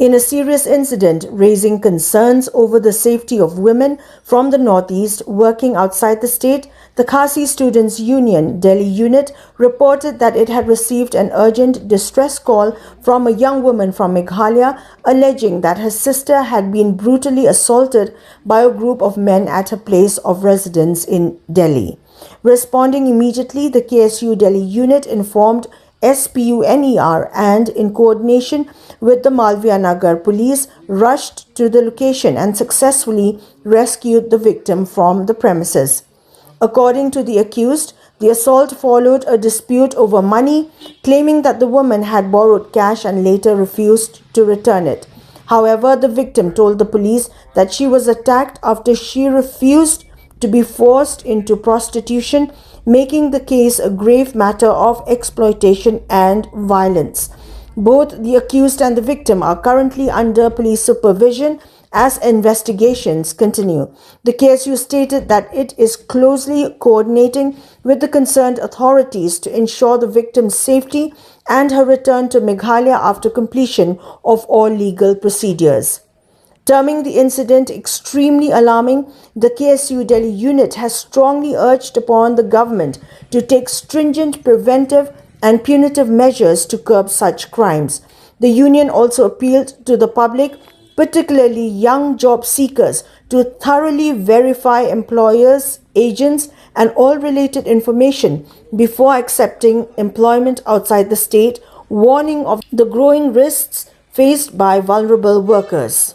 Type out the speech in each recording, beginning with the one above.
In a serious incident raising concerns over the safety of women from the Northeast working outside the state, the Khasi Students Union Delhi unit reported that it had received an urgent distress call from a young woman from Meghalaya alleging that her sister had been brutally assaulted by a group of men at her place of residence in Delhi. Responding immediately, the KSU Delhi unit informed SPUNER and, in coordination with the Malviya Nagar police, rushed to the location and successfully rescued the victim from the premises. According to the accused, the assault followed a dispute over money, claiming that the woman had borrowed cash and later refused to return it. However, the victim told the police that she was attacked after she refused to be forced into prostitution, making the case a grave matter of exploitation and violence. Both the accused and the victim are currently under police supervision as investigations continue. The KSU stated that it is closely coordinating with the concerned authorities to ensure the victim's safety and her return to Meghalaya after completion of all legal procedures. Terming the incident extremely alarming, the KSU Delhi unit has strongly urged upon the government to take stringent preventive and punitive measures to curb such crimes. The union also appealed to the public, particularly young job seekers, to thoroughly verify employers, agents, and all related information before accepting employment outside the state, warning of the growing risks faced by vulnerable workers.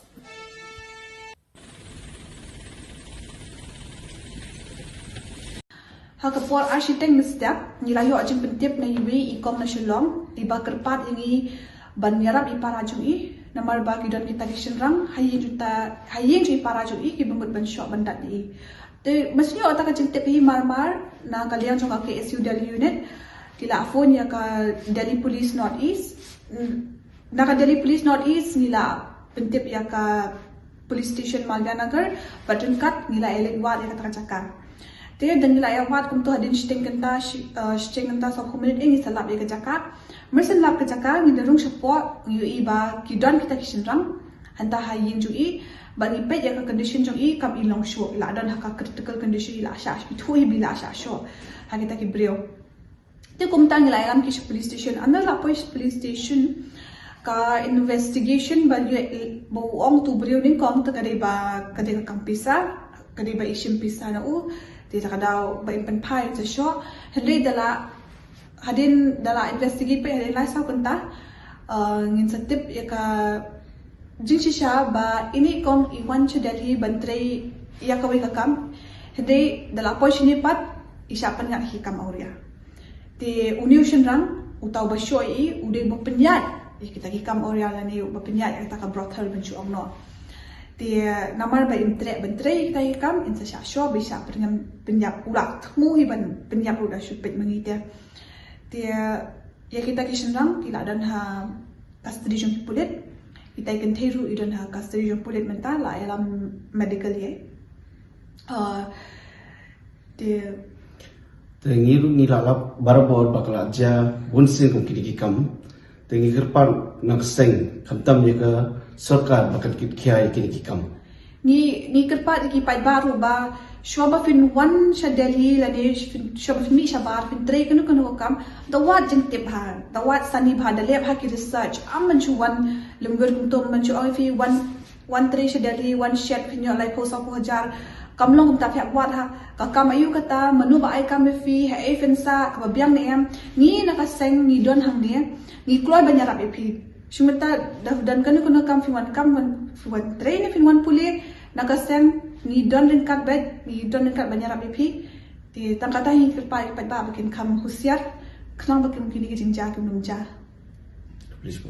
Hakapor arsitek mesdak nilayo ajeng pentip na iwi ikom na syulong tiba kerpat ini ban yarap iparajung i namar bagi don kita kisenrang hayeng ju iparajung i kibungut ban syok bandat i te mesnya otak ajeng tip hi marmar na kalian jong ke SU Delhi unit kila afon ya ka Delhi Police Northeast na ka Delhi Police Northeast nila pentip ya ka Police Station Malviya Nagar patengkat nila elek wat ya kata cakar. Dia dan nilai awat kum tu hadin shting kenta so komunit ini salap ya kejakak. Mersen lap kejakak ni derung support ngi iba kidon kita kisenrang anta hayin jui bani pet ya ka condition jong i kam ilong show la dan haka critical condition ila asha bithui bila asha show ha kita ki breo. Dia kum tang nilai alam ki police station anda la police station ka investigation bali boong tu breo ni kong tu kadeba kampisa kadeba isim pisa na dia tak ada baimpan pai je show henry dala hadin dala investigate pe hadin lai sau kenta ngin setip ya ka jinsisha ba ini kong iwan che Delhi bantrei ya ka ka kam henry dala poi sini pat isya penyat hikam auria te uniusion rang utau ba show I ude bo penyat kita hikam auria la ni ba penyat kita ka brothel bencu omno dia namar ba intrek bentrei kita hikam in sa show bisa penyap ulat mu hiban penyap udah supit mengita dia ya kita kisenrang kila dan ha custody jong pulit kita ikan teru idan ha custody jong pulit mental la dalam medical ye dia tengiru nilala barabor bakla ja bunsin kum kidi kam tengi kerpan nakseng kamtam ye ka सरकार बकत की क्या है कि कम ni kerpat ki pai baru ba shoba fin one sha Delhi la ne shoba mi sha bar fin tre kanu kam the wat jeng tip ha the wat sani bha dale bha ki research am man chu one lumgur kum to man chu oi fi one tre sha Delhi one shed fin yo lai post of hajar kam long ta phyak wat ha ka kam ayu kata manu ba ai kam fi ha e fin sa ka biang ne em ni na ka seng ni don hang ne ni kloi banyarap e fi Shumata dan kanu kam fiwan kam fiwan train fiwan puli nagasem ni don ringkat bed ni don ringkat banyarap ipi di tangkata hi kerpai ba bikin kam husiar kenang bikin kini jingja kim numja. Please.